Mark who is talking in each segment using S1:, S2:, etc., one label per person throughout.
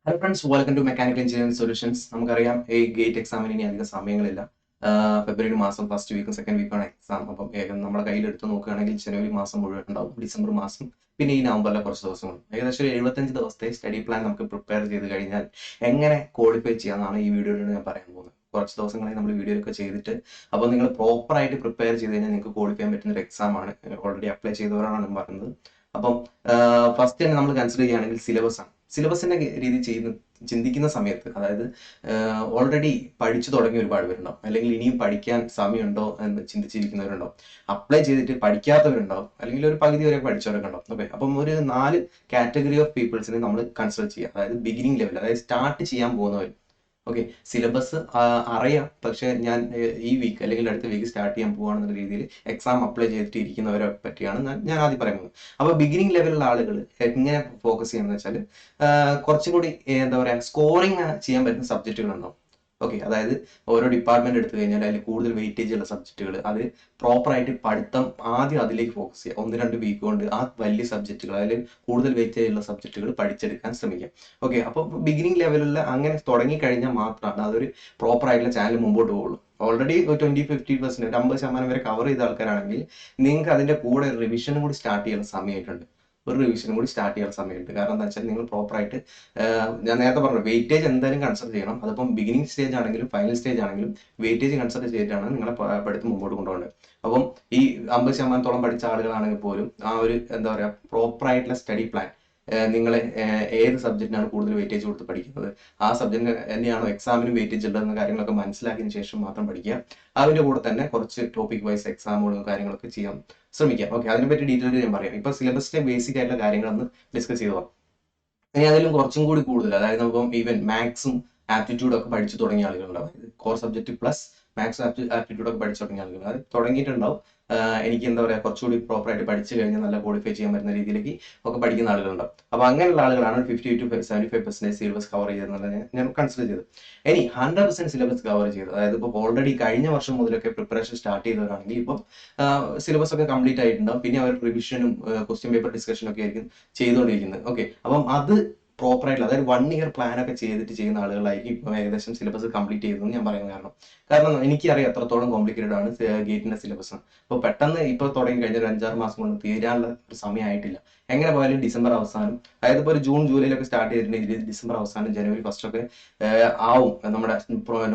S1: Hello friends, welcome to mechanical engineering solutions. നമുക്കറിയാം ഈ GATE എക്സാമിന് ഇനി അധികം സമയങ്ങളില്ല. ഫെബ്രുവരി മാസം ഫസ്റ്റ് വീക്കും സെക്കൻഡ് വീക്കാണ് എക്സാം. അപ്പം നമ്മുടെ കയ്യിലെടുത്ത് നോക്കുകയാണെങ്കിൽ ജനുവരി മാസം മുഴുവൻ ഉണ്ടാവും, ഡിസംബർ മാസം, പിന്നെ ഈ നവംബറിലെ കുറച്ച് ദിവസങ്ങൾ, ഏകദേശം ഒരു 75 ദിവസത്തെ സ്റ്റഡി പ്ലാൻ നമുക്ക് പ്രിപ്പയർ ചെയ്ത് കഴിഞ്ഞാൽ എങ്ങനെ ക്വാളിഫൈ ചെയ്യാമെന്നാണ് ഈ വീഡിയോയിൽ ഞാൻ പറയാൻ പോകുന്നത്. കുറച്ച് ദിവസങ്ങളായി നമ്മൾ വീഡിയോയിലൊക്കെ ചെയ്തിട്ട്, അപ്പോൾ നിങ്ങൾ പ്രോപ്പറായിട്ട് പ്രിപ്പയർ ചെയ്ത് കഴിഞ്ഞാൽ നിങ്ങൾക്ക് ക്വാളിഫൈ ചെയ്യാൻ പറ്റുന്ന ഒരു എക്സാം ആണ്. ഓൾറെഡി അപ്ലൈ ചെയ്തവരാണ് ഞാൻ പറയുന്നത്. അപ്പം ഫസ്റ്റ് തന്നെ നമ്മൾ കൺസിഡർ ചെയ്യുകയാണെങ്കിൽ സിലബസ് ആണ്. സിലബസിന്റെ രീതി ചിന്തിക്കുന്ന സമയത്ത്, അതായത് ഓൾറെഡി പഠിച്ചു തുടങ്ങിയ ഒരുപാട് പേരുണ്ടാവും, അല്ലെങ്കിൽ ഇനിയും പഠിക്കാൻ സമയമുണ്ടോ എന്ന് ചിന്തിച്ചിരിക്കുന്നവരുണ്ടാവും, അപ്ലൈ ചെയ്തിട്ട് പഠിക്കാത്തവരുണ്ടാവും, അല്ലെങ്കിൽ ഒരു പകുതി വരെ പഠിച്ചവരൊക്കെ ഉണ്ടാവും. ഓക്കെ, അപ്പം ഒരു 4 കാറ്റഗറി ഓഫ് പീപ്പിൾസിനെ നമ്മൾ കൺസിഡർ ചെയ്യുക. അതായത് ബിഗിനിങ് ലെവൽ, അതായത് സ്റ്റാർട്ട് ചെയ്യാൻ പോകുന്നവർ. ഓക്കെ, സിലബസ് അറിയാം, പക്ഷെ ഞാൻ ഈ വീക്ക് അല്ലെങ്കിൽ അടുത്ത വീക്ക് സ്റ്റാർട്ട് ചെയ്യാൻ പോവുകയാണെന്നുള്ള രീതിയിൽ എക്സാം അപ്ലൈ ചെയ്തിട്ട് ഇരിക്കുന്നവരെ പറ്റിയാണ് ഞാൻ ആദ്യം പറയുന്നത്. അപ്പോൾ ബിഗിനിങ് ലെവലിലുള്ള ആളുകൾ എങ്ങനെ ഫോക്കസ് ചെയ്യണമെന്ന് വെച്ചാൽ, കുറച്ചും കൂടി എന്താ പറയുക, സ്കോറിങ് ചെയ്യാൻ പറ്റുന്ന സബ്ജക്റ്റുകളുണ്ടാവും. ഓക്കെ, അതായത് ഓരോ ഡിപ്പാർട്ട്മെന്റ് എടുത്തു കഴിഞ്ഞാൽ അതിൽ കൂടുതൽ വെയിറ്റേജ് ഉള്ള സബ്ജക്റ്റുകൾ, അത് പ്രോപ്പറായിട്ട് പഠിത്തം ആദ്യം അതിലേക്ക് ഫോക്കസ് ചെയ്യുക. 1-2 വീക്ക് കൊണ്ട് ആ വലിയ സബ്ജക്റ്റുകൾ, അതിൽ കൂടുതൽ വെയിറ്റേജ് ഉള്ള സബ്ജക്റ്റുകൾ പഠിച്ചെടുക്കാൻ ശ്രമിക്കാം. ഓക്കെ, അപ്പോൾ ബിഗിനിങ് ലെവലിൽ അങ്ങനെ തുടങ്ങി കഴിഞ്ഞാൽ മാത്രമാണ് അതൊരു പ്രോപ്പർ ആയിട്ടുള്ള ചാനൽ മുമ്പോട്ട് പോകുള്ളൂ. ഓൾറെഡി 20-50%, 50% വരെ കവർ ചെയ്ത ആൾക്കാരാണെങ്കിൽ നിങ്ങൾക്ക് അതിന്റെ കൂടെ റിവിഷനും കൂടി സ്റ്റാർട്ട് ചെയ്യുന്ന സമയമായിട്ടുണ്ട്. ഒരു റിവിഷനും കൂടി സ്റ്റാർട്ട് ചെയ്യാൻ സമയമുണ്ട്. കാരണം എന്താ വെച്ചാൽ നിങ്ങൾ പ്രോപ്പറായിട്ട്, ഞാൻ നേരത്തെ പറഞ്ഞു, വെയിറ്റേജ് എന്തായാലും കൺസിഡർ ചെയ്യണം. അതിപ്പം ബിഗിനിങ് സ്റ്റേജ് ആണെങ്കിലും ഫൈനൽ സ്റ്റേജ് ആണെങ്കിലും വെയിറ്റേജ് കൺസിഡർ ചെയ്തിട്ടാണ് നിങ്ങളെ പഠിത്തം മുമ്പോട്ട് കൊണ്ടുപോകേണ്ടത്. അപ്പം ഈ 50%-ഓളം പഠിച്ച ആളുകളാണെങ്കിൽ പോലും ആ ഒരു എന്താ പറയുക, പ്രോപ്പറായിട്ടുള്ള സ്റ്റഡി പ്ലാൻ, നിങ്ങൾ ഏത് സബ്ജക്റ്റിനാണ് കൂടുതൽ വെയിറ്റേജ് കൊടുത്ത് പഠിക്കുന്നത്, ആ സബ്ജക്റ്റിന് തന്നെയാണോ എക്സാമിനും വെയിറ്റേജ് ഉള്ളതെന്ന കാര്യങ്ങളൊക്കെ മനസ്സിലാക്കിയതിന് ശേഷം മാത്രം പഠിക്കുക. അതിൻ്റെ കൂടെ തന്നെ കുറച്ച് ടോപ്പിക് വൈസ് എക്സാമുകളും കാര്യങ്ങളൊക്കെ ചെയ്യാൻ ശ്രമിക്കാം. ഓക്കെ, അതിനെപ്പറ്റി ഡീറ്റെയിൽ ഞാൻ പറയാം. ഇപ്പൊ സിലബസിലെ ബേസിക് ആയിട്ടുള്ള കാര്യങ്ങളൊന്ന് ഡിസ്കസ് ചെയ്തു പോകാം. ഇനി അതിലും കുറച്ചും കൂടി കൂടുതൽ, അതായത് നമുക്കിപ്പം ഈവൻ മാത്സും ആപ്റ്റിറ്റ്യൂഡും ഒക്കെ പഠിച്ചു തുടങ്ങിയ ആളുകളുണ്ടാവും. Core subject plus maths aptitude ഒക്കെ പഠിച്ചു തുടങ്ങിയ ആളുകൾ അത് തുടങ്ങിയിട്ടുണ്ടാവും. എനിക്ക് എന്താ പറയുക, കുറച്ചുകൂടി പ്രോപ്പറായിട്ട് പഠിച്ചു കഴിഞ്ഞാൽ നല്ല ക്വാളിഫൈ ചെയ്യാൻ പറ്റുന്ന രീതിയിലേക്ക് ഒക്കെ പഠിക്കുന്ന ആളുകളുണ്ടാവും. അപ്പോൾ അങ്ങനെയുള്ള ആളുകളാണ് 50-75% സിലബസ് കവർ ചെയ്തെന്നുള്ളത് ഞാൻ കൺസിഡർ ചെയ്തത്. ഇനി 100% സിലബസ് കവർ ചെയ്തു, അതായത് ഇപ്പോൾ ഓൾറെഡി കഴിഞ്ഞ വർഷം മുതലൊക്കെ പ്രിപ്പറേഷൻ സ്റ്റാർട്ട് ചെയ്തവരാണെങ്കിൽ ഇപ്പം സിലബസ് ഒക്കെ കംപ്ലീറ്റ് ആയിട്ടുണ്ടാവും. പിന്നെ അവർ റിവിഷനും ക്വസ്റ്റ്യൻ പേപ്പർ ഡിസ്കഷനും ഒക്കെ ആയിരിക്കും ചെയ്തുകൊണ്ടിരിക്കുന്നത്. ഓക്കെ, അപ്പം അത് പ്രോപ്പർ ആയിട്ടുള്ള, അതായത് 1 ഇയർ പ്ലാൻ ഒക്കെ ചെയ്തിട്ട് ചെയ്യുന്ന ആളുകളായിരിക്കും ഇപ്പം ഏകദേശം സിലബസ് കംപ്ലീറ്റ് ചെയ്തതെന്ന് ഞാൻ പറയുന്നത്. കാരണം എനിക്കറിയാം എത്രത്തോളം കോംപ്ലിക്കേറ്റഡ് ആണ് ഗേറ്റിന്റെ സിലബസ്. അപ്പോൾ പെട്ടെന്ന് ഇപ്പോൾ തുടങ്ങി കഴിഞ്ഞ ഒരു 5-6 മാസം കൊണ്ട് തീരാനുള്ള ഒരു സമയമായിട്ടില്ല. എങ്ങനെ പോയാലും ഡിസംബർ അവസാനം, അതായത് ഇപ്പോൾ ഒരു ജൂൺ ജൂലൈയിലൊക്കെ സ്റ്റാർട്ട് ചെയ്തിട്ടുണ്ടെങ്കിൽ ഡിസംബർ അവസാനം ജനുവരി ഫസ്റ്റ് ഒക്കെ ആവും നമ്മുടെ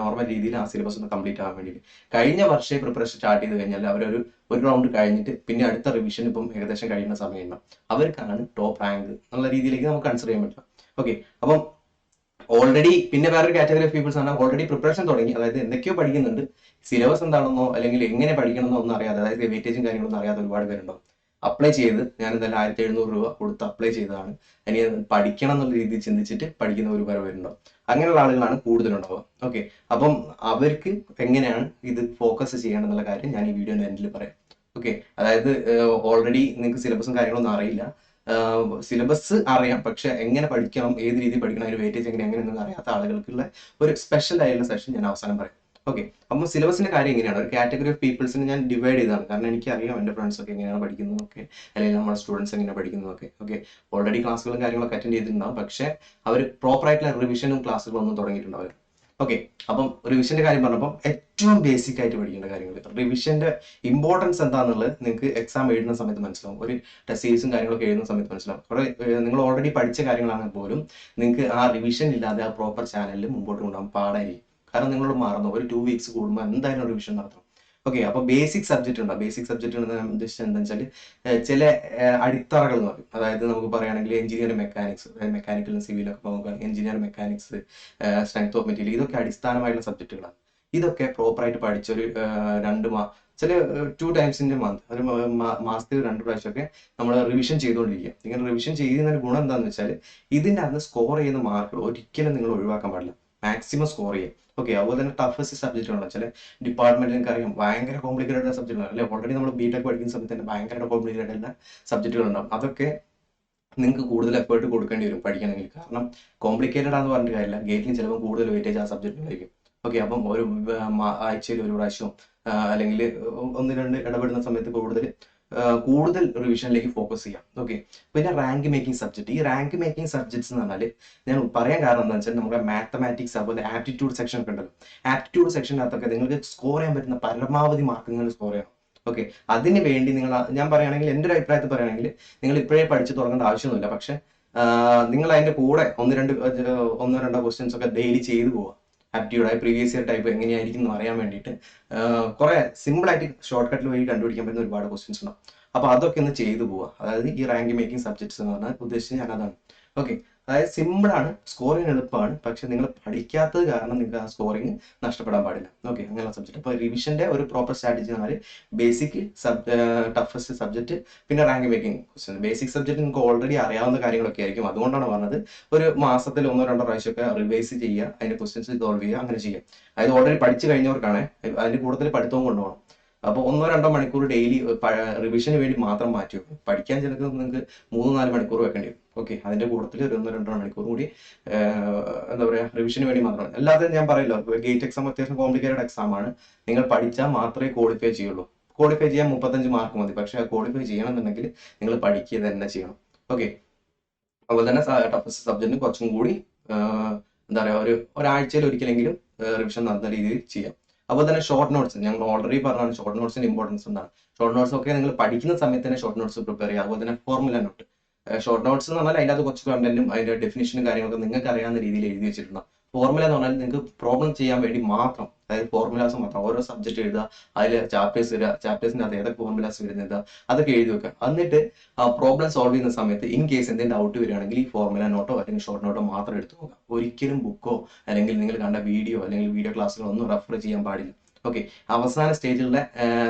S1: നോർമൽ രീതിയിൽ ആ സിലബസ് ഒന്ന് കംപ്ലീറ്റ് ആവാൻ വേണ്ടിയിട്ട്. കഴിഞ്ഞ വർഷം പ്രിപ്പറേഷൻ സ്റ്റാർട്ട് ചെയ്ത് കഴിഞ്ഞാൽ ഒരു റൗണ്ട് കഴിഞ്ഞിട്ട് പിന്നെ അടുത്ത റിവിഷൻ ഇപ്പം ഏകദേശം കഴിയുന്ന സമയമുണ്ടാവും. അവർക്കാണ് ടോപ്പ് റാങ്ക് എന്നുള്ള രീതിയിലേക്ക് നമുക്ക് കൺസിഡർ ചെയ്യാൻ പറ്റില്ല. ഓക്കെ, അപ്പം ഓൾറെഡി പിന്നെ വേറൊരു കാറ്റഗറി ഓഫ് പീപ്പിൾസ് ആണ് ഓൾറെഡി പ്രിപ്പറേഷൻ തുടങ്ങി, അതായത് എന്തൊക്കെയോ പഠിക്കുന്നുണ്ട്, സിലബസ് എന്താണെന്നോ അല്ലെങ്കിൽ എങ്ങനെ പഠിക്കണമെന്നോ ഒന്നും അറിയാതെ, അതായത് വെയിറ്റേജും കാര്യങ്ങളൊന്നും അറിയാതെ ഒരുപാട് പേരുണ്ടാവും. അപ്ലൈ ചെയ്ത്, ഞാൻ എന്തായാലും 1700 രൂപ കൊടുത്ത് അപ്ലൈ ചെയ്തതാണ്, ഇനി പഠിക്കണം എന്നുള്ള രീതിയിൽ ചിന്തിച്ചിട്ട് പഠിക്കുന്ന ഒരുപാട് പേരുണ്ടാവും. അങ്ങനെയുള്ള ആളുകളാണ് കൂടുതലുണ്ടാവുക. ഓക്കെ, അപ്പം അവർക്ക് എങ്ങനെയാണ് ഇത് ഫോക്കസ് ചെയ്യണം എന്നുള്ള കാര്യം ഞാൻ ഈ വീഡിയോന്റെ എൻഡിൽ പറയാം. ഓക്കെ, അതായത് ഓൾറെഡി നിങ്ങൾക്ക് സിലബസും കാര്യങ്ങളൊന്നും അറിയില്ല, സിലബസ് അറിയാം, പക്ഷെ എങ്ങനെ പഠിക്കണം, ഏത് രീതിയിൽ പഠിക്കണം, അതിന് വെയിറ്റേജ് എങ്ങനെയൊന്നും അറിയാത്ത ആളുകൾക്കുള്ള ഒരു സ്പെഷ്യൽ ആയിട്ടുള്ള സെഷൻ ഞാൻ അവസാനം പറയാം. ഓക്കെ, അപ്പം സിലബസിന്റെ കാര്യം എങ്ങനെയാണ്, ഒരു കാറ്റഗറി ഓഫ് പീപ്പിൾസിന് ഞാൻ ഡിവൈഡ് ചെയ്തതാണ്. കാരണം എനിക്കറിയാം എൻ്റെ ഫ്രണ്ട്സ് ഒക്കെ എങ്ങനെയാണ് പഠിക്കുന്നതൊക്കെ, അല്ലെങ്കിൽ നമ്മുടെ സ്റ്റുഡൻസ് എങ്ങനെയാണ് പഠിക്കുന്നതൊക്കെ. ഓക്കെ, ഓൾറെഡി ക്ലാസ്സുകളും കാര്യങ്ങളൊക്കെ അറ്റൻഡ് ചെയ്തിട്ടുണ്ടാവും, പക്ഷേ അവർ പ്രോപ്പർ ആയിട്ടുള്ള റിവിഷനും ക്ലാസ്സുകളും ഒന്നും തുടങ്ങിയിട്ടുണ്ടാവില്ല. ഓക്കെ, അപ്പം റിവിഷന്റെ കാര്യം പറഞ്ഞപ്പോൾ ഏറ്റവും ബേസിക് ആയിട്ട് പഠിക്കേണ്ട കാര്യങ്ങൾ, റിവിഷന്റെ ഇമ്പോർട്ടൻസ് എന്താണെന്നുള്ളത് നിങ്ങൾക്ക് എക്സാം എഴുതുന്ന സമയത്ത് മനസ്സിലാവും. ഒരു ടെസ്റ്റ് സീരീസും കാര്യങ്ങളൊക്കെ എഴുതുന്ന സമയത്ത് മനസ്സിലാവും. അവിടെ നിങ്ങൾ ഓൾറെഡി പഠിച്ച കാര്യങ്ങളാണെങ്കിൽ പോലും നിങ്ങൾക്ക് ആ റിവിഷൻ ഇല്ലാതെ ആ പ്രോപ്പർ ചാനലിൽ മുമ്പോട്ട് കൊണ്ടുപോകാൻ പാടായിരിക്കും. കാരണം നിങ്ങളോട് മറന്നു, ഒരു 2 വീക്സ് കൂടുമ്പോൾ എന്തായാലും റിവിഷൻ നടത്തണം. ഓക്കെ, അപ്പോൾ ബേസിക് സബ്ജക്റ്റ് ഉണ്ടാവും. ബേസിക് സബ്ജക്റ്റ് ഉദ്ദേശിച്ചത് എന്താണെന്ന് വെച്ചാൽ ചില അടിത്തറകൾ എന്ന് പറയും. അതായത് നമുക്ക് പറയുകയാണെങ്കിൽ എഞ്ചിനീയറിംഗ് മെക്കാനിക്സ്, മെക്കാനിക്കലും സിവിലൊക്കെ നോക്കുകയാണെങ്കിൽ engineering mechanics, strength of material, ഇതൊക്കെ അടിസ്ഥാനമായിട്ടുള്ള സബ്ജക്റ്റുകളാണ്. ഇതൊക്കെ പ്രോപ്പറായിട്ട് പഠിച്ചൊരു 2 ചില 2 ടൈംസ് ഇൻ എ മന്ത്, ഒരു മാസത്തിൽ 2 പ്രാവശ്യമൊക്കെ നമ്മൾ റിവിഷൻ ചെയ്തുകൊണ്ടിരിക്കുക. ഇങ്ങനെ റിവിഷൻ ചെയ്യുന്നതിന് ഗുണം എന്താണെന്ന് വെച്ചാൽ, ഇതിൻ്റെ അകത്ത് സ്കോർ ചെയ്യുന്ന മാർക്കുകൾ ഒരിക്കലും നിങ്ങൾ ഒഴിവാക്കാൻ പാടില്ല, മാക്സിമം സ്കോർ ചെയ്യുക. ഓക്കെ, അതുപോലെ തന്നെ ടഫസ്റ്റ് സബ്ജക്റ്റ് ഉണ്ടോ, ചില ഡിപ്പാർട്ട്മെന്റ് നിങ്ങൾക്ക് അറിയാം ഭയങ്കര കോംപ്ലിക്കേറ്റഡ് സബ്ജക്റ്റ് അല്ലെ, ഓൾറെഡി നമ്മൾ ബിടെക് പഠിക്കുന്ന സമയത്ത് തന്നെ ഭയങ്കര കോംപ്ലിക്കേറ്റഡ് ആയിട്ടുള്ള സബ്ജക്റ്റുകൾ ഉണ്ടാവും. അതൊക്കെ നിങ്ങൾക്ക് കൂടുതൽ എഫേർട്ട് കൊടുക്കേണ്ടി വരും പഠിക്കണമെങ്കിൽ. കാരണം കോംപ്ലിക്കേറ്റഡ് ആണെന്ന് പറഞ്ഞിട്ട് കാര്യമില്ല, ഗേറ്റിന് ചിലപ്പോൾ കൂടുതൽ വെയിറ്റേജ് ആ സബ്ജക്റ്റിലായിരിക്കും. ഓക്കെ, അപ്പം ഒരു ആഴ്ചയിൽ ഒരു പ്രാവശ്യം അല്ലെങ്കിൽ 1-2 ഇടപെടുന്ന സമയത്ത് കൂടുതൽ കൂടുതൽ റിവിഷനിലേക്ക് ഫോക്കസ് ചെയ്യാം. ഓക്കെ, പിന്നെ റാങ്ക് മേക്കിംഗ് സബ്ജക്ട്. ഈ റാങ്ക് മേക്കിംഗ് സബ്ജക്ട്സ് എന്ന് പറഞ്ഞാൽ ഞാൻ പറയാൻ കാരണം എന്താ വെച്ചാൽ നമ്മുടെ മാത്തമാറ്റിക്സ് അതുപോലെ ആപ്റ്റിറ്റ്യൂഡ് സെക്ഷൻ ഒക്കെ ഉണ്ടല്ലോ. ആപ്റ്റിറ്റ്യൂഡ് സെക്ഷനകത്തൊക്കെ നിങ്ങൾക്ക് സ്കോർ ചെയ്യാൻ പറ്റുന്ന പരമാവധി മാർക്ക് നിങ്ങൾ സ്കോർ ചെയ്യണം. ഓക്കെ, അതിന് വേണ്ടി നിങ്ങൾ, ഞാൻ പറയുകയാണെങ്കിൽ എൻ്റെ ഒരു അഭിപ്രായത്തിൽ പറയുകയാണെങ്കിൽ നിങ്ങൾ ഇപ്പോഴേ പഠിച്ചു തുടങ്ങേണ്ട ആവശ്യമൊന്നുമില്ല. പക്ഷെ നിങ്ങൾ അതിന്റെ കൂടെ ഒന്നോ രണ്ടോ ക്വസ്റ്റ്യൻസ് ഒക്കെ ഡെയിലി ചെയ്തു പോവുക. ആപ്റ്റിറ്റ്യൂഡ് പ്രീവിയസ് ഇയർ ടൈപ്പ് എങ്ങനെയായിരിക്കും എന്ന് അറിയാൻ വേണ്ടിയിട്ട് കുറെ സിമ്പിൾ ആയിട്ട് ഷോർട്ട് കട്ടിൽ വഴി കണ്ടുപിടിക്കാൻ പറ്റുന്ന ഒരുപാട് ക്വസ്റ്റ്യൻസ് ഉണ്ടാവും. അപ്പൊ അതൊക്കെ ഒന്ന് ചെയ്തു പോവുക. അതായത് ഈ റാങ്ക് മേക്കിംഗ് സബ്ജക്ട്സ് എന്ന് പറഞ്ഞാൽ ഉദ്ദേശിച്ചത് ഞാൻ അതാണ്. ഓക്കെ, അതായത് സിമ്പിൾ ആണ്, സ്കോർ ചെയ്യാൻ എളുപ്പമാണ്, പക്ഷെ നിങ്ങൾ പഠിക്കാത്തത് കാരണം നിങ്ങൾക്ക് ആ സ്കോറിങ് നഷ്ടപ്പെടാൻ പാടില്ല. ഓക്കെ, അങ്ങനെയുള്ള സബ്ജക്ട്. അപ്പോൾ റിവിഷന്റെ ഒരു പ്രോപ്പർ സ്ട്രാറ്റജി എന്ന് പറഞ്ഞാൽ ബേസിക് ടഫസ്റ്റ് സബ്ജക്ട്, പിന്നെ rank making question. Basic subject നിങ്ങൾക്ക് ഓൾറെഡി അറിയാവുന്ന കാര്യങ്ങളൊക്കെ ആയിരിക്കും. അതുകൊണ്ടാണ് പറഞ്ഞത് ഒരു മാസത്തിൽ 1-2 പ്രാവശ്യമൊക്കെ റിവൈസ് ചെയ്യുക, അതിന്റെ ക്വസ്റ്റ്യൻസ് സോൾവ് ചെയ്യുക, അങ്ങനെ ചെയ്യുക. അതായത് ഓൾറെഡി പഠിച്ചു കഴിഞ്ഞവർക്കാണ് അതിന്റെ കൂടുതൽ പഠിത്തവും കൊണ്ടുപോകണം. അപ്പോൾ 1-2 മണിക്കൂർ ഡെയിലി റിവിഷന് വേണ്ടി മാത്രം മാറ്റി വെക്കും. പഠിക്കാൻ ചിലപ്പോൾ നിങ്ങൾക്ക് 3-4 മണിക്കൂർ വെക്കേണ്ടി വരും. ഓക്കെ, അതിന്റെ കൂട്ടത്തിൽ ഒരു 1-2 മണിക്കൂർ കൂടി എന്താ പറയുക, റിവിഷന് വേണ്ടി മാത്രം. അല്ലാതെ ഞാൻ പറയല്ലോ, ഗേറ്റ് എക്സാം അത്യാവശ്യം കോംപ്ലിക്കേറ്റഡ് എക്സാം ആണ്. നിങ്ങൾ പഠിച്ചാൽ മാത്രമേ ക്വാളിഫൈ ചെയ്യുള്ളൂ. ക്വാളിഫൈ ചെയ്യാൻ 35 മാർക്ക് മതി. പക്ഷെ ക്വാളിഫൈ ചെയ്യണമെന്നുണ്ടെങ്കിൽ നിങ്ങൾ പഠിക്കുക തന്നെ ചെയ്യണം. ഓക്കെ, അതുപോലെ തന്നെ ടഫസ്റ്റ് സബ്ജക്റ്റിന് കുറച്ചും കൂടി എന്താ പറയുക, ഒരാഴ്ചയിൽ ഒരിക്കലെങ്കിലും റിവിഷൻ നടന്ന രീതിയിൽ ചെയ്യാം. അതുപോലെ തന്നെ ഷോർട്ട് നോട്ട്സ്, ഞങ്ങൾ ഓൾറെഡി പറഞ്ഞാണ് ഷോർട്ട് നോട്ട്സിന്റെ ഇമ്പോർട്ടൻസ് എന്താണ്. ഷോർട്ട് നോട്ട്സ് ഒക്കെ നിങ്ങൾ പഠിക്കുന്ന സമയത്ത് തന്നെ ഷോർട്ട് നോട്ട്സ് പ്രിപ്പയർ ചെയ്യുക. അതുപോലെ തന്നെ ഫോർമുല നോട്ട്. ഷോർട്ട് നോട്ട്സ് എന്ന് പറഞ്ഞാൽ അതിൻ്റെ അത് കുറച്ച് കണ്ടന്റും അതിന്റെ ഡെഫിനിഷനും കാര്യങ്ങളൊക്കെ നിങ്ങൾക്ക് അറിയാവുന്ന രീതിയിൽ എഴുതി വെച്ചിട്ടുണ്ടാവും. ഫോർമുല എന്ന് പറഞ്ഞാൽ നിങ്ങൾക്ക് പ്രോബ്ലം ചെയ്യാൻ വേണ്ടി മാത്രം, അതായത് ഫോർമുലാസ് മാത്രം ഓരോ സബ്ജക്ട് എഴുതുക, അതിൽ ചാപ്റ്റേഴ്സ് വരിക, ചാപ്റ്റേഴ്സിന്റെ അത് ഏതൊക്കെ ഫോർമുലാസ് വരുന്നത് അതൊക്കെ എഴുതി വെക്കുക. എന്നിട്ട് പ്രോബ്ലം സോൾവ് ചെയ്യുന്ന സമയത്ത് ഇൻ കേസ് എന്തെങ്കിലും ഡൗട്ട് വരികയാണെങ്കിൽ ഈ ഫോർമുല നോട്ടോ അല്ലെങ്കിൽ ഷോർട്ട് നോട്ടോ മാത്രം എടുത്തു നോക്കുക. ഒരിക്കലും ബുക്കോ അല്ലെങ്കിൽ നിങ്ങൾ കണ്ട വീഡിയോ അല്ലെങ്കിൽ വീഡിയോ ക്ലാസ്സുകളോ ഒന്നും റെഫർ ചെയ്യാൻ പാടില്ല. ഓക്കെ, അവസാന സ്റ്റേജിലുള്ള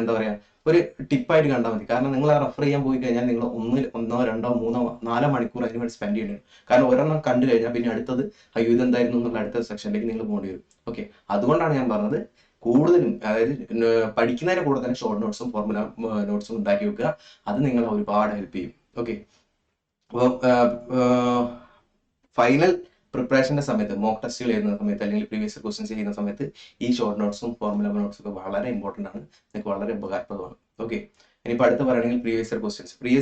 S1: എന്താ പറയാ, ഒരു ടിപ്പായിട്ട് കണ്ടാൽ മതി. കാരണം നിങ്ങൾ ആ റെഫർ ചെയ്യാൻ പോയി കഴിഞ്ഞാൽ നിങ്ങൾ 1-2-3-4 മണിക്കൂർ അതിന് വേണ്ടി സ്പെൻഡ് ചെയ്യേണ്ടി വരും. കാരണം ഒരെണ്ണം കണ്ടു കഴിഞ്ഞാൽ പിന്നെ അടുത്തത് അയ്യോ ഇതെന്തായിരുന്നു എന്നുള്ള അടുത്ത സെക്ഷനിലേക്ക് നിങ്ങൾ പോകേണ്ടി വരും. ഓക്കെ, അതുകൊണ്ടാണ് ഞാൻ പറഞ്ഞത് കൂടുതലും, അതായത് പഠിക്കുന്നതിന്റെ കൂടെ തന്നെ ഷോർട്ട് നോട്ട്സും ഫോർമുല നോട്ട്സും ഉണ്ടാക്കി വെക്കുക. അത് നിങ്ങളെ ഒരുപാട് ഹെൽപ്പ് ചെയ്യും. ഓക്കെ, അപ്പോൾ ഫൈനൽ പ്രിപ്പറേഷന്റെ സമയത്ത്, മോക്ക് ടെസ്റ്റുകൾ ചെയ്യുന്ന സമയത്ത് അല്ലെങ്കിൽ പ്രീവിയസ് ക്വസ്റ്റ്യൻസ് ചെയ്യുന്ന സമയത്ത് ഈ ഷോർട്ട് നോട്ട്സും ഫോർമുല നോട്ട്സും ഒക്കെ വളരെ ഇമ്പോർട്ടൻ്റ് ആണ്. നിങ്ങൾക്ക് വളരെ ഉപകാരപ്രദമാണ്. ഓക്കെ, ഇനിയിപ്പോൾ അടുത്ത് പറയുകയാണെങ്കിൽ പ്രീവിയസ്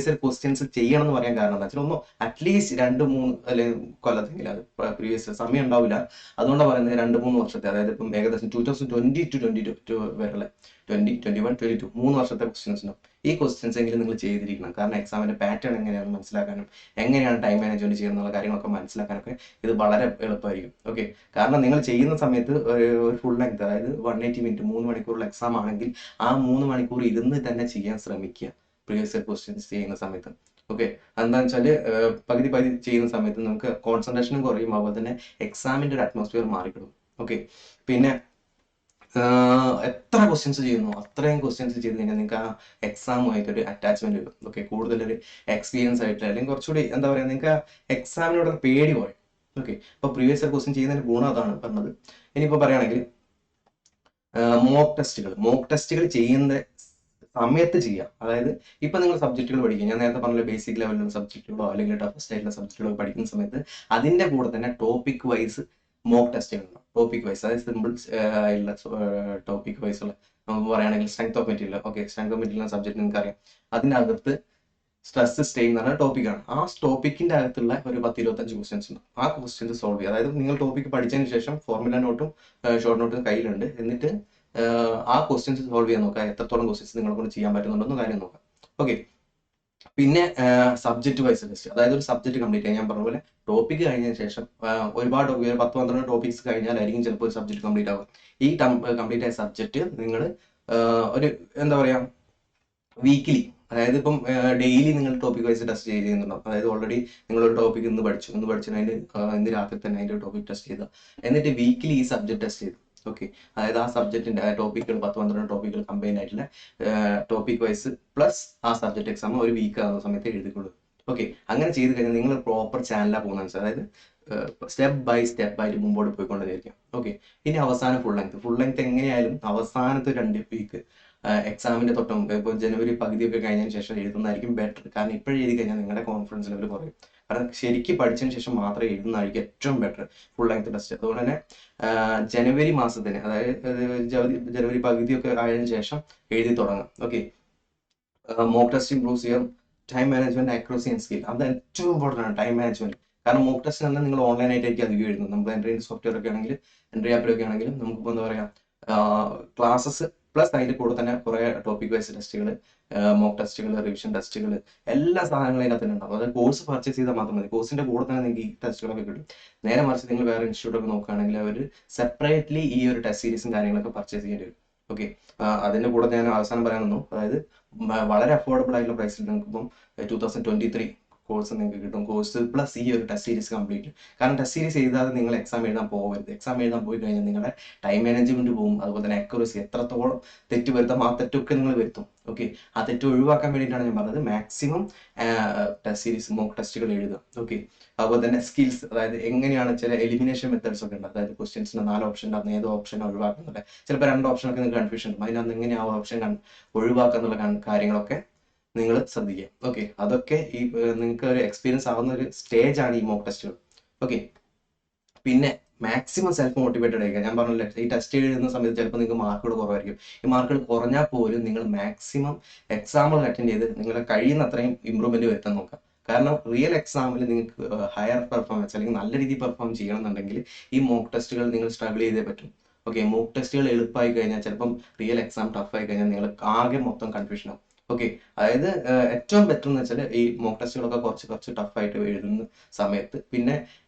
S1: ഇയർ ക്വസ്റ്റ്യൻസ് ചെയ്യണം എന്ന് പറയാൻ കാരണം എന്താ വെച്ചാൽ, ഒന്നും അറ്റ്ലീസ്റ്റ് 2-3 അല്ലെങ്കിൽ കൊല്ലത്തെങ്കിലും, അത് പ്രീവിയസ് സമയം ഉണ്ടാവില്ല. അതുകൊണ്ടാണ് പറയുന്നത് 2-3 വർഷത്തെ, അതായത് ഇപ്പം ഏകദേശം 2020-22 വരെയുള്ള 2021-22 3 വർഷത്തെ ക്വസ്റ്റ്യൻസ് ഉണ്ടാവും. ഈ ക്വസ്റ്റ്യൻസ് എങ്കിലും നിങ്ങൾ ചെയ്തിരിക്കണം. കാരണം എക്സാമിന്റെ പാറ്റേൺ എങ്ങനെയാണെന്ന് മനസ്സിലാക്കാനും എങ്ങനെയാണ് ടൈം മാനേജ്മെന്റ് ചെയ്യുന്നുള്ള കാര്യങ്ങളൊക്കെ മനസ്സിലാക്കാനൊക്കെ ഇത് വളരെ എളുപ്പമായിരിക്കും. ഓക്കെ, കാരണം നിങ്ങൾ ചെയ്യുന്ന സമയത്ത് ഒരു ഫുൾ ലെങ്ത്, അതായത് 180 മിനിറ്റ് 3 മണിക്കൂറുള്ള എക്സാം ആണെങ്കിൽ ആ 3 മണിക്കൂർ ഇരുന്ന് തന്നെ ചെയ്യാൻ ശ്രമിക്കുക പ്രീവിയസ് ഇയർ ക്വസ്റ്റ്യൻസ് ചെയ്യുന്ന സമയത്ത്. ഓക്കെ, എന്താണെന്ന് വെച്ചാൽ പകുതി ചെയ്യുന്ന സമയത്ത് നമുക്ക് കോൺസെൻട്രേഷനും കുറയും, അതുപോലെ തന്നെ എക്സാമിന്റെ ഒരു അറ്റ്മോസ്ഫിയർ മാറിക്കിടും. ഓക്കെ, പിന്നെ എത്ര ക്വസ്റ്റ്യൻസ് ചെയ്യുന്നു അത്രയും ക്വസ്റ്റ്യൻസ് ചെയ്ത് കഴിഞ്ഞാൽ നിങ്ങൾക്ക് ആ എക്സാമുമായിട്ട് ഒരു അറ്റാച്ച്മെന്റ് വരും. ഓക്കെ, കൂടുതലൊരു എക്സ്പീരിയൻസ് ആയിട്ട് അല്ലെങ്കിൽ കുറച്ചുകൂടി എന്താ പറയുക, നിങ്ങൾക്ക് ആ എക്സാമിനോട് പേടി പോയി. ഓക്കെ, അപ്പോൾ പ്രീവിയസ് ഇയർ ക്വസ്റ്റ്യൻ ചെയ്യുന്നതിന് ഗുണം അതാണ് പറഞ്ഞത്. ഇനിയിപ്പോൾ പറയുകയാണെങ്കിൽ മോക്ക് ടെസ്റ്റുകൾ ചെയ്യുന്ന സമയത്ത് ചെയ്യാം. അതായത് ഇപ്പൊ നിങ്ങൾ സബ്ജക്റ്റുകൾ പഠിക്കുക, ഞാൻ നേരത്തെ പറഞ്ഞ ബേസിക് ലെവലിലുള്ള സബ്ജക്റ്റുകളോ അല്ലെങ്കിൽ ടഫസ്റ്റ് ആയിട്ടുള്ള സബ്ജക്റ്റുകളോ പഠിക്കുന്ന സമയത്ത് അതിന്റെ കൂടെ തന്നെ ടോപ്പിക് വൈസ് മോക്ക് ടെസ്റ്റുകൾ ഉണ്ടാവും. ടോപ്പിക് വൈസ്, അതായത് സിമ്പിൾ ആയിട്ടുള്ള ടോപ്പിക് വൈസ് ഉള്ള, നമുക്ക് പറയുകയാണെങ്കിൽ strength of material. Okay, strength of material subject നിങ്ങൾക്ക് അറിയാം. അതിൻ്റെ അകത്ത് സ്ട്രെസ് സ്ട്രെയിൻ എന്ന് പറഞ്ഞ ടോപ്പിക്കാണ്. ആ ടോപ്പിക്കിന്റെ അകത്തുള്ള ഒരു 10-25 ക്വസ്റ്റ്യൻസ് ഉണ്ട്. ആ ക്വസ്റ്റ്യൻസ് സോൾവ് ചെയ്യുക. അതായത് നിങ്ങൾ ടോപ്പിക് പഠിച്ചതിന് ശേഷം ഫോർമുല നോട്ടും ഷോർട്ട് നോട്ടും കയ്യിലുണ്ട്. എന്നിട്ട് ആ ക്വസ്റ്റ്യൻസ് സോൾവ് ചെയ്യാൻ നോക്കുക. എത്രത്തോളം ക്വസ്റ്റ്യൻസ് നിങ്ങളെ കൊണ്ട് ചെയ്യാൻ പറ്റുന്നുണ്ടെന്ന് കാര്യം നോക്കുക. ഓക്കെ, പിന്നെ സബ്ജക്ട് വൈസ് ടെസ്റ്റ്, അതായത് ഒരു സബ്ജക്ട് കംപ്ലീറ്റ് ചെയ്യാൻ, ഞാൻ പറഞ്ഞ പോലെ ടോപ്പിക് കഴിഞ്ഞതിന് ശേഷം ഒരുപാട് 10-12 ടോപ്പിക്സ് കഴിഞ്ഞാലായിരിക്കും ചിലപ്പോൾ ഒരു സബ്ജക്ട് കംപ്ലീറ്റ് ആവുക. ഈ കംപ്ലീറ്റ് ആയ സബ്ജക്ട് നിങ്ങൾ ഒരു എന്താ പറയുക, വീക്കിലി, അതായത് ഇപ്പം ഡെയിലി നിങ്ങൾ ടോപ്പിക് വൈസ് ടെസ്റ്റ് ചെയ്യുന്നുണ്ടാവും. അതായത് ഓൾറെഡി നിങ്ങളൊരു ടോപ്പിക് ഇന്ന് പഠിച്ചതിന് ഇന്ന് രാത്രി തന്നെ അതിൻ്റെ ടോപ്പിക് ടെസ്റ്റ് ചെയ്താൽ, എന്നിട്ട് വീക്കിലി ഈ സബ്ജക്ട് ടെസ്റ്റ് ചെയ്തു. ഓക്കെ, അതായത് ആ സബ്ജക്റ്റിന്റെ ടോപ്പിക്കുകൾ 10-12 ടോപ്പിക്കുകൾ കമ്പൈൻ ആയിട്ടുള്ള ടോപ്പിക് വൈസ് പ്ലസ് ആ സബ്ജക്ട് എക്സാം ഒരു വീക്ക് ആകുന്ന സമയത്ത് എഴുതിക്കൊള്ളു. ഓക്കെ, അങ്ങനെ ചെയ്ത് കഴിഞ്ഞാൽ നിങ്ങൾ പ്രോപ്പർ ചാനലാണ് പോകുന്നത്. അതായത് സ്റ്റെപ്പ് ബൈ സ്റ്റെപ്പ് ആയിട്ട് മുമ്പോട്ട് പോയിക്കൊണ്ടേയിരിക്കാം. ഓക്കെ, ഇനി അവസാനം ഫുൾ ലെങ്ത് എങ്ങനെയായാലും അവസാനത്തെ 2 വീക്ക് എക്സാമിന്റെ തൊട്ടും ഇപ്പോൾ ജനുവരി പകുതിയൊക്കെ കഴിഞ്ഞതിന് ശേഷം എഴുതുന്നതായിരിക്കും ബെറ്റർ. കാരണം ഇപ്പോഴും എഴുതി കഴിഞ്ഞാൽ നിങ്ങളുടെ കോൺഫിഡൻസ് ലെവൽ കുറയും. കാരണം ശരിക്കും പഠിച്ചതിന് ശേഷം മാത്രം എഴുതുന്നതായിരിക്കും ഏറ്റവും ബെറ്റർ ഫുൾ ലെങ്ത് ടെസ്റ്റ്. അതുകൊണ്ട് തന്നെ ജനുവരി മാസത്തിന്, അതായത് ജനുവരി പകുതിയൊക്കെ ആയതിനു ശേഷം എഴുതി തുടങ്ങാം. ഓക്കെ, മോക്ക് ടെസ്റ്റ് ഇംപ്രൂവ് ചെയ്യാം, time management, accuracy and skill. അത് ഏറ്റവും ഇമ്പോർട്ടൻ്റ് ആണ് ടൈം മാനേജ്മെന്റ്. കാരണം മോക്ക് ടെസ്റ്റ് തന്നെ നിങ്ങൾ ഓൺലൈൻ ആയിട്ടായിരിക്കും അധികം എഴുതുന്നത്. നമ്മൾ എൻട്രി സോഫ്റ്റ്വെയർ ഒക്കെ ആണെങ്കിൽ, എൻട്രി ആപ്പിലൊക്കെ ആണെങ്കിലും നമുക്കിപ്പോൾ എന്താ പറയുക, ക്ലാസ്സസ് പ്ലസ് അതിൻ്റെ കൂടെ തന്നെ കുറേ ടോപ്പിക് വൈസ് ടെസ്റ്റുകൾ, മോക്ക് ടെസ്റ്റുകൾ, റിവിഷൻ ടെസ്റ്റുകൾ, എല്ലാ സാധനങ്ങളും അതിനകത്ത് തന്നെ ഉണ്ടാവും. അതായത് കോഴ്സ് പർച്ചേസ് ചെയ്താൽ മാത്രം മതി. കോഴ്സിന്റെ കൂടെ തന്നെ നിങ്ങൾക്ക് ഈ ടെസ്റ്റുകളൊക്കെ കിട്ടും. നേരെ മറിച്ച് നിങ്ങൾ വേറെ ഇൻസ്റ്റിറ്റ്യൂട്ട് ഒക്കെ നോക്കുകയാണെങ്കിൽ അവർ സെപ്പറേറ്റ്ലി ഈ ഒരു ടെസ്റ്റ് സീരീസും കാര്യങ്ങളൊക്കെ പർച്ചേസ് ചെയ്യേണ്ടി വരും. ഓക്കെ, അതിന്റെ കൂടെ ഞാൻ അവസാനം പറയാൻ വന്നു. അതായത് വളരെ അഫോർഡബിൾ ആയിട്ടുള്ള പ്രൈസിൽ നിങ്ങൾക്ക് ഇപ്പം 2023 കോഴ്സ് നിങ്ങൾക്ക് കിട്ടും. കോഴ്സ് പ്ലസ് ഈ ഒരു ടെസ്റ്റ് സീരീസ് കംപ്ലീറ്റ്. കാരണം ടെസ്റ്റ് സീരീസ് എഴുതാതെ നിങ്ങൾ എക്സാം എഴുതാൻ പോകരുത്. എക്സാം എഴുതാൻ പോയി കഴിഞ്ഞാൽ നിങ്ങളുടെ ടൈം മാനേജ്മെന്റ് പോകും. അതുപോലെ തന്നെ അക്യുറസി, എത്രത്തോളം തെറ്റ് വരുത്താം ആ തെറ്റൊക്കെ നിങ്ങൾ വരുത്തും. ഓക്കെ, ആ തെറ്റ് ഒഴിവാക്കാൻ വേണ്ടിയിട്ടാണ് ഞാൻ പറഞ്ഞത് മാക്സിമം ടെസ്റ്റ് സീരീസ് മോക്ക് ടെസ്റ്റുകൾ എഴുതുക. ഓക്കെ, അതുപോലെ തന്നെ സ്കിൽസ്, അതായത് എങ്ങനെയാണ് ചില എലിമിനേഷൻ മെത്തേഡ്സ് ഒക്കെ ഉണ്ട്. അതായത് ക്വസ്റ്റ്യൻസിന് 4 ഓപ്ഷൻ ഉണ്ട്, ഏത് ഓപ്ഷൻ ഒഴിവാക്കുന്നില്ല. ചിലപ്പോൾ 2 ഓപ്ഷനൊക്കെ നിങ്ങൾക്ക് കൺഫ്യൂഷൻ ഉണ്ട്. അതിനകത്ത് എങ്ങനെ ആ ഓപ്ഷൻ ഒഴിവാക്കാന്നുള്ള കാര്യങ്ങളൊക്കെ നിങ്ങൾ ശ്രദ്ധിക്കുക. ഓക്കെ, അതൊക്കെ ഈ നിങ്ങൾക്ക് ഒരു എക്സ്പീരിയൻസ് ആവുന്ന ഒരു സ്റ്റേജ് ആണ് ഈ മോക്ക് ടെസ്റ്റുകൾ. ഓക്കെ, പിന്നെ മാക്സിമം സെൽഫ് മോട്ടിവേറ്റഡ് ആയിരിക്കുക. ഞാൻ പറഞ്ഞില്ലേ, ഈ ടെസ്റ്റ് എഴുതുന്ന സമയത്ത് ചിലപ്പോൾ നിങ്ങൾക്ക് മാർക്കുകൾ കുറവായിരിക്കും. ഈ മാർക്കുകൾ കുറഞ്ഞാൽ പോലും നിങ്ങൾ മാക്സിമം എക്സാമുകൾ അറ്റൻഡ് ചെയ്ത് നിങ്ങളെ കഴിയുന്ന അത്രയും ഇമ്പ്രൂവ്മെന്റ് വരുത്താൻ നോക്കുക. കാരണം റിയൽ എക്സാമിൽ നിങ്ങൾക്ക് ഹയർ പെർഫോമൻസ് അല്ലെങ്കിൽ നല്ല രീതിയിൽ പെർഫോം ചെയ്യണമെന്നുണ്ടെങ്കിൽ ഈ മോക്ക് ടെസ്റ്റുകൾ നിങ്ങൾ സ്ട്രഗിൾ ചെയ്തേ പറ്റും. ഓക്കെ, മോക്ക് ടെസ്റ്റുകൾ എളുപ്പമായി കഴിഞ്ഞാൽ ചിലപ്പം റിയൽ എക്സാം ടഫ് ആയി കഴിഞ്ഞാൽ നിങ്ങൾ ആകെ മൊത്തം കൺഫ്യൂഷൻ ആവും. ഓക്കെ, അതായത് ഏറ്റവും ബെറ്റർ എന്ന് വെച്ചാൽ ഈ മോക്ക് ടെസ്റ്റുകളൊക്കെ കുറച്ച് ടഫായിട്ട് എഴുതുന്ന സമയത്ത്, പിന്നെ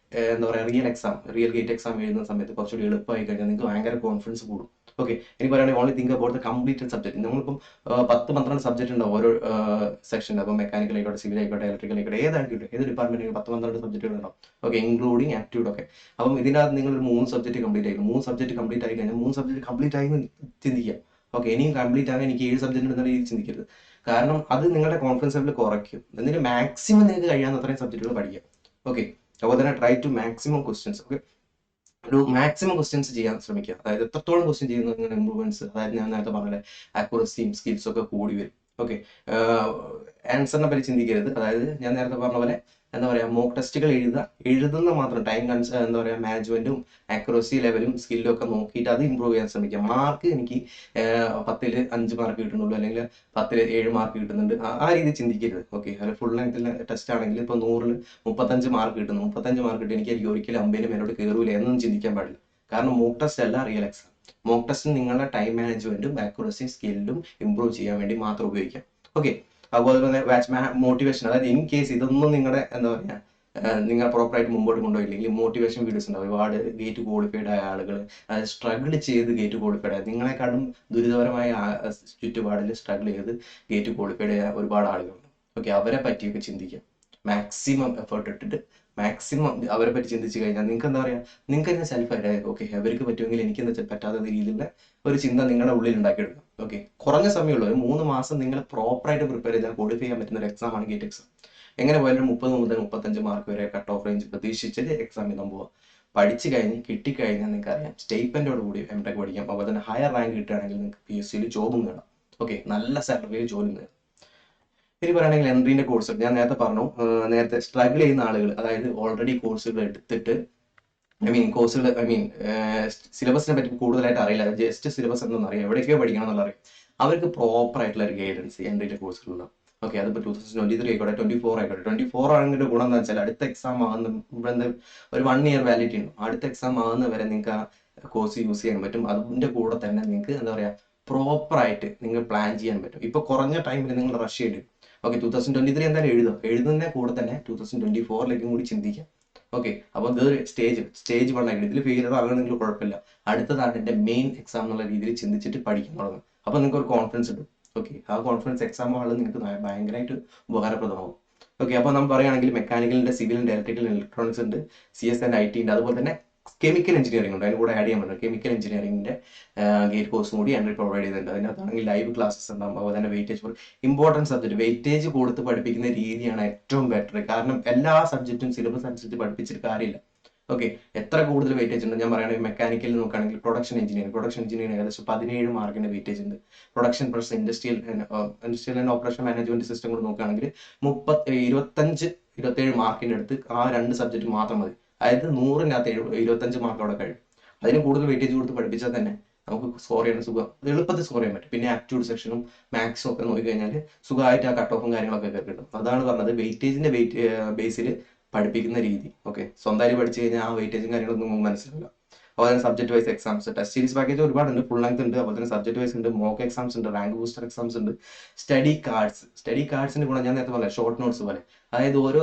S1: എന്താ പറയുക, റിയൽ ഗേറ്റ് എക്സാം എഴുതുന്ന സമയത്ത് കുറച്ചുകൂടി എളുപ്പമായി കഴിഞ്ഞാൽ നിങ്ങൾക്ക് ഭയങ്കര കോൺഫിഡൻസ് കൂടും. ഓക്കെ, എനിക്ക് പറയുകയാണെങ്കിൽ only think about the completed subject. നമ്മളിപ്പം 10-12 സബ്ജക്ട് ഉണ്ടാവും ഓരോ സെക്ഷനിൽ. അപ്പോൾ മെക്കാനിക്കൽ ആയിക്കോട്ടെ, സിവിൽ ആയിക്കോട്ടെ, ഇലക്ട്രിക്കൽ ആയിക്കോട്ടെ, ഏതായിക്കോട്ടെ, ഏത് ഡിപ്പാർട്ട്മെന്റ് 10-12 സബ്ജക്റ്റുകൾ ഉണ്ടാവും. ഓക്കെ, ഇൻക്ലൂഡിങ് ആപ്റ്റ്യൂഡ് ഒക്കെ. അപ്പം ഇതിനകത്ത് നിങ്ങൾ ഒരു 3 സബ്ജക്ട് കംപ്ലീറ്റ് ആയി, 3 സബ്ജക്ട് കംപ്ലീറ്റ് ആയി കഴിഞ്ഞാൽ 3 സബ്ജക്ട് കംപ്ലീറ്റ് ആയി ചിന്തിക്കുക. ഓക്കെ, ഇനിയും കംപ്ലീറ്റ് ആകാൻ എനിക്ക് 7 സബ്ജക്ട് എന്ന രീതിയിൽ ചിന്തിക്കരുത്. കാരണം അത് നിങ്ങളുടെ കോൺഫിഡൻസ് ലെവൽ കുറയ്ക്കും. എന്നിട്ട് മാക്സിമം നിങ്ങൾക്ക് കഴിയാവുന്ന അത്രയും സബ്ജക്റ്റുകൾ പഠിക്കുക. ഓക്കെ, അതുപോലെ തന്നെ try to maximum questions. Okay, ഒരു മാക്സിമം ക്വസ്റ്റ്യൻസ് ചെയ്യാൻ ശ്രമിക്കുക. അതായത് എത്രത്തോളം ക്വസ്റ്റ്യൻ ചെയ്യുന്ന ഇമ്പ്രൂവ്മെന്റ്സ്, അതായത് ഞാൻ നേരത്തെ പറഞ്ഞ അക്യുറസിയും സ്കിൽസും ഒക്കെ കൂടി വരും. ഓക്കെ, ആൻസറിനെ പറ്റി ചിന്തിക്കരുത്. അതായത് ഞാൻ നേരത്തെ പറഞ്ഞ പോലെ എന്താ പറയുക, മോക്ക് ടെസ്റ്റുകൾ എഴുതുന്ന മാത്രം ടൈം എന്താ പറയുക, മാനേജ്മെന്റും അക്യുറസി ലെവലും സ്കില്ലും ഒക്കെ നോക്കിയിട്ട് അത് ഇമ്പ്രൂവ് ചെയ്യാൻ ശ്രമിക്കുക. മാർക്ക് എനിക്ക് 10ൽ 5 മാർക്ക് കിട്ടുന്നുള്ളൂ, അല്ലെങ്കിൽ 10ൽ 7 മാർക്ക് കിട്ടുന്നുണ്ട്, ആ രീതി ചിന്തിക്കരുത്. ഓക്കെ, അത് ഫുൾ ലെങ്ത്തിൽ ടെസ്റ്റ് ആണെങ്കിൽ ഇപ്പോൾ 100ൽ 35 മാർക്ക് കിട്ടുന്നു, 35 മാർക്ക് കിട്ടി എനിക്ക് ഒരിക്കലും 50ന് മേലോട്ട് കയറൂല എന്നൊന്നും ചിന്തിക്കാൻ പാടില്ല. കാരണം മോക്ക് ടെസ്റ്റ് അല്ല റിയൽ എക്സാം. മോക്ക് ടെസ്റ്റ് നിങ്ങളുടെ ടൈം മാനേജ്മെന്റും അക്യുറസിയും സ്കില്ലും ഇമ്പ്രൂവ് ചെയ്യാൻ വേണ്ടി മാത്രം ഉപയോഗിക്കാം. ഓക്കെ, അതുപോലെ തന്നെ മോട്ടിവേഷൻ, അതായത് ഇൻ കേസ് ഇതൊന്നും നിങ്ങളുടെ എന്താ പറയുക, നിങ്ങൾ പ്രോപ്പറായിട്ട് മുമ്പോട്ട് കൊണ്ടുപോയില്ലെങ്കിൽ മോട്ടിവേഷൻ വീഡിയോസ് ഉണ്ടാവും. ഒരുപാട് ഗേറ്റ് ക്വാളിഫൈഡ് ആയ ആളുകൾ, സ്ട്രഗിൾ ചെയ്ത് ഗേറ്റ് ക്വാളിഫൈഡ് ആയ, നിങ്ങളെക്കാളും ദുരിതപരമായ ചുറ്റുപാടിൽ സ്ട്രഗിൾ ചെയ്ത് ഗേറ്റ് ക്വാളിഫൈഡ് ആയ ഒരുപാട് ആളുകളുണ്ട്. ഓക്കെ, അവരെ പറ്റിയൊക്കെ ചിന്തിക്കാം. മാക്സിമം എഫേർട്ട് ഇട്ടിട്ട് മാക്സിമം അവരെ പറ്റി ചിന്തിച്ചു കഴിഞ്ഞാൽ നിങ്ങൾക്ക് എന്താ പറയുക, നിങ്ങൾക്ക് തന്നെ സെൽഫായിട്ട് ഓക്കെ അവർക്ക് പറ്റുമെങ്കിൽ എനിക്ക് എന്താ പറ്റാത്ത രീതിയിലുള്ള ഒരു ചിന്ത നിങ്ങളുടെ ഉള്ളിൽ ഉണ്ടാക്കിയെടുക്കാം. ഓക്കെ, കുറഞ്ഞ സമയമുള്ളൂ, ഒരു 3 മാസം നിങ്ങൾ പ്രോപ്പറായിട്ട് പ്രിപ്പയർ ചെയ്താൽ ക്വാളിഫൈ ചെയ്യാൻ പറ്റുന്ന ഒരു എക്സാം ആണ് ഗേറ്റ് എക്സാം. എങ്ങനെ പോയാലും 30 മുതൽ 35 മാർക്ക് വരെ കട്ട് ഓഫ് റേഞ്ച് പ്രതീക്ഷിച്ചിട്ട് എക്സാം എഴുതാൻ പോവുക. പഠിച്ചു കഴിഞ്ഞ് കിട്ടിക്കഴിഞ്ഞാൽ നിങ്ങൾക്ക് അറിയാം സ്റ്റൈപ്പൻഡോട് കൂടി എംടെക് പഠിക്കാം. അതുപോലെ തന്നെ ഹയർ റാങ്ക് കിട്ടുകയാണെങ്കിൽ നിങ്ങൾക്ക് PSCയിൽ ജോബും നേടാം. ഓക്കെ, നല്ല സാലറിയിൽ ജോലി നേടാം. ഇനി പറയുകയാണെങ്കിൽ എൻട്രീന്റെ കോഴ്സ് ഞാൻ നേരത്തെ പറഞ്ഞു, നേരത്തെ സ്ട്രഗിൾ ചെയ്യുന്ന ആളുകൾ, അതായത് ഓൾറെഡി കോഴ്സുകൾ എടുത്തിട്ട് സിലബസിനെ പറ്റി കൂടുതലായിട്ട് അറിയില്ല, ജസ്റ്റ് സിലബസ് എന്തെന്ന് അറിയാം, എവിടെയൊക്കെയോ പഠിക്കണം എന്നുള്ള അറിയാം, അവർക്ക് പ്രോപ്പർ ആയിട്ടുള്ള ഒരു ഗൈഡൻസ് എൻട്രിയുടെ കോഴ്സുകളുണ്ടാവും. ഓക്കെ, അതിപ്പോൾ 2023 ആയിക്കോട്ടെ, 24 ആയിക്കോട്ടെ. 24 ആണെങ്കിൽ ഗുണം എന്താ വെച്ചാൽ അടുത്ത എക്സാം ആകുന്ന ഒരു 1 ഇയർ വാലിഡിറ്റി ഉണ്ട്. അടുത്ത എക്സാം ആകുന്ന വരെ നിങ്ങൾക്ക് ആ കോഴ്സ് യൂസ് ചെയ്യാൻ പറ്റും. അതിന്റെ കൂടെ തന്നെ നിങ്ങൾക്ക് എന്താ പറയുക, പ്രോപ്പറായിട്ട് നിങ്ങൾ പ്ലാൻ ചെയ്യാൻ പറ്റും. ഇപ്പൊ കുറഞ്ഞ ടൈമിൽ നിങ്ങൾ റഷ് ചെയ്ത് ഓക്കെ 2023 എന്തായാലും എഴുതുന്നതിന്റെ കൂടെ തന്നെ 2024ലേക്കും കൂടി ചിന്തിക്കാം. ഓക്കെ, അപ്പോൾ ഇത് സ്റ്റേജ് 1 ആയിട്ട് ഇതിൽ ഫെയിലർ ആകണമെങ്കിൽ കുഴപ്പമില്ല, അടുത്തതാണ് എൻ്റെ മെയിൻ എക്സാം എന്നുള്ള രീതിയിൽ ചിന്തിച്ചിട്ട് പഠിക്കാൻ തുടങ്ങും. അപ്പോൾ നിങ്ങൾക്ക് ഒരു കോൺഫിഡൻസ് ഉണ്ട്. ഓക്കെ, ആ കോൺഫിഡൻസ് എക്സാം ആളുകൾ നിങ്ങൾക്ക് ഭയങ്കരമായിട്ട് ഉപകാരപ്രദമാകും. ഓക്കെ, അപ്പോൾ നമ്മൾ പറയുകയാണെങ്കിൽ മെക്കാനിക്കലിന്റെ, സിവിലിന്റെ, ഇലക്ട്രിക്കൽ, ഇലക്ട്രോണിക്സ് ഉണ്ട്, CS ആൻഡ് IT ഉണ്ട്, അതുപോലെ തന്നെ കെമിക്കൽ എഞ്ചിനീയറിംഗ് ഉണ്ട്. അതിന് കൂടെ ആഡ് ചെയ്യാൻ പറ്റും. കെമിക്കൽ എഞ്ചിനീയറിംഗിന്റെ ഗേറ്റ് കോഴ്സും കൂടി എൻട്രി പ്രൊവൈഡ് ചെയ്തിട്ടുണ്ട്. അതിനകത്താണെങ്കിൽ ലൈവ് ക്ലാസ്സസ് ഉണ്ടാകും. അതുപോലെ തന്നെ വെയിറ്റേജ്, ഇമ്പോർട്ടൻറ്റ് സബ്ജക്ട് വെയിറ്റേജ് കൊടുത്ത് പഠിപ്പിക്കുന്ന രീതിയാണ് ഏറ്റവും ബെറ്റർ. കാരണം എല്ലാ സബ്ജക്റ്റും സിലബസ് അനുസരിച്ച് പഠിപ്പിച്ചിട്ട് കാര്യമില്ല. ഓക്കെ, എത്ര കൂടുതൽ വെയിറ്റേജ് ഉണ്ട് ഞാൻ പറയുകയാണെങ്കിൽ മെക്കാനിക്കലിൽ നോക്കുകയാണെങ്കിൽ പ്രൊഡക്ഷൻ എഞ്ചിനീയറിംഗ് ഏകദേശം 17 മാർക്കിന്റെ വെയിറ്റേജ് ഉണ്ട്. Production plus industrial and operation management system കൂടെ നോക്കുകയാണെങ്കിൽ 25-27 മാർക്കിന്റെ അടുത്ത് ആ 2 സബ്ജക്ട് മാത്രം മതി. അതായത് 100-25 മാർക്ക് അവിടെ കഴിയും. അതിന് കൂടുതൽ വെയിറ്റേജ് കൊടുത്ത് പഠിപ്പിച്ചാൽ തന്നെ നമുക്ക് സ്കോർ ചെയ്യാൻ സുഖം, എളുപ്പത്തിൽ സ്കോർ ചെയ്യാൻ പറ്റും. പിന്നെ ആപ്റ്റ്യൂഡ് സെക്ഷനും മാത്സും ഒക്കെ നോക്കിക്കഴിഞ്ഞാൽ സുഖമായിട്ട് ആ കട്ട് ഓഫും കാര്യങ്ങളൊക്കെ കിട്ടും. അതാണ് പറഞ്ഞത് വെയിറ്റേജിന്റെ ബേസിൽ പഠിപ്പിക്കുന്ന രീതി. ഓക്കെ, സ്വന്തമായിട്ട് പഠിച്ചു കഴിഞ്ഞാൽ ആ വെയിറ്റേജും കാര്യങ്ങളൊന്നും നമുക്ക് മനസ്സിലാവില്ല. അതുപോലെ തന്നെ subject wise exams, test series package ഒരുപാടുണ്ട്, ഫുൾ ലെങ്ത് ഉണ്ട്. അതുപോലെ തന്നെ സബ്ജക്ട് വൈസ് ഉണ്ട്, മോക്ക് എക്സാംസ് ഉണ്ട്, റാങ്ക് ബൂസ്റ്റർ എക്സാംസ് ഉണ്ട്, സ്റ്റഡി കാർഡ്സിന്റെ കൂടെ ഞാൻ നേരത്തെ പോലെ ഷോർട്ട് നോട്ട്സ് പോലെ, അതായത് ഓരോ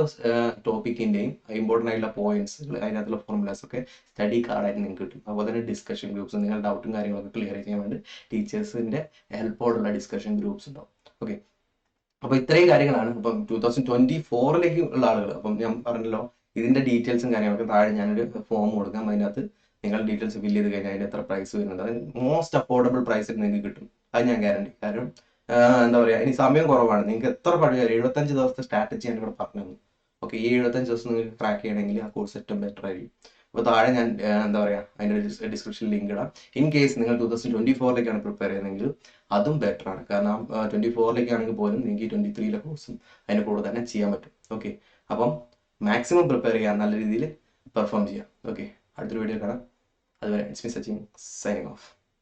S1: ടോപ്പിക്കിന്റെയും ഇമ്പോർട്ടൻ്റ് ആയിട്ടുള്ള പോയിന്റ്സ്, അതിനകത്തുള്ള ഫോർമുലാസ് ഒക്കെ സ്റ്റഡി കാർഡായിട്ട് നിങ്ങൾക്ക് കിട്ടും. അതുപോലെ തന്നെ ഡിസ്കഷൻ ഗ്രൂപ്പ്സ്, നിങ്ങൾ ഡൗട്ടും കാര്യങ്ങളൊക്കെ ക്ലിയർ ചെയ്യാൻ വേണ്ടി ടീച്ചേഴ്സിന്റെ ഹെൽപ്പോടുള്ള ഡിസ്കഷൻ ഗ്രൂപ്പ്സ് ഉണ്ടാവും. ഓക്കെ, അപ്പൊ ഇത്രയും കാര്യങ്ങളാണ്. അപ്പം 2024 ഉള്ള ആളുകൾ, അപ്പം ഞാൻ പറഞ്ഞല്ലോ ഇതിന്റെ ഡീറ്റെയിൽസും കാര്യങ്ങളൊക്കെ താഴെ ഞാനൊരു ഫോം കൊടുക്കാം. അതിനകത്ത് നിങ്ങൾ ഡീറ്റെയിൽസ് ഫില്ല് ചെയ്ത് കഴിഞ്ഞാൽ അതിന് എത്ര പ്രൈസ് വരുന്നുണ്ട്, അതിന് മോസ്റ്റ് അഫോർഡബിൾ പ്രൈസിൽ നിങ്ങൾക്ക് കിട്ടും, അത് ഞാൻ ഗ്യാരണ്ടി. കാരണം എന്താ പറയാ, ഇനി സമയം കുറവാണ്, നിങ്ങൾക്ക് എത്ര പഠിച്ചാലും 75 ദിവസത്തെ സ്ട്രാറ്റജി ഞാൻ ഇവിടെ പറഞ്ഞു തന്നു. ഓക്കെ, ഈ 75 ദിവസം നിങ്ങൾക്ക് ക്രാക്ക് ചെയ്യണമെങ്കിൽ ആ കോഴ്സ് ഏറ്റവും ബെറ്റർ ആയിരിക്കും. അപ്പോൾ താഴെ ഞാൻ എന്താ പറയാ അതിന്റെ ഡിസ്ക്രിപ്ഷൻ ലിങ്ക് ഇടാം. ഇൻ കേസ് നിങ്ങൾ 2024 പ്രിപ്പയർ ചെയ്യുന്നതെങ്കിൽ അതും ബെറ്റർ ആണ്. കാരണം 24 പോലും നിങ്ങൾക്ക് 23 കോഴ്സും അതിന്റെ കൂടെ തന്നെ ചെയ്യാൻ പറ്റും. ഓക്കെ, അപ്പം മാക്സിമം പ്രിപ്പയർ ചെയ്യാൻ, നല്ല രീതിയിൽ പെർഫോം ചെയ്യാം. ഓക്കെ, അടുത്തൊരു വീഡിയോ കാണാം. അതുവരെ it's me Sachin, signing off.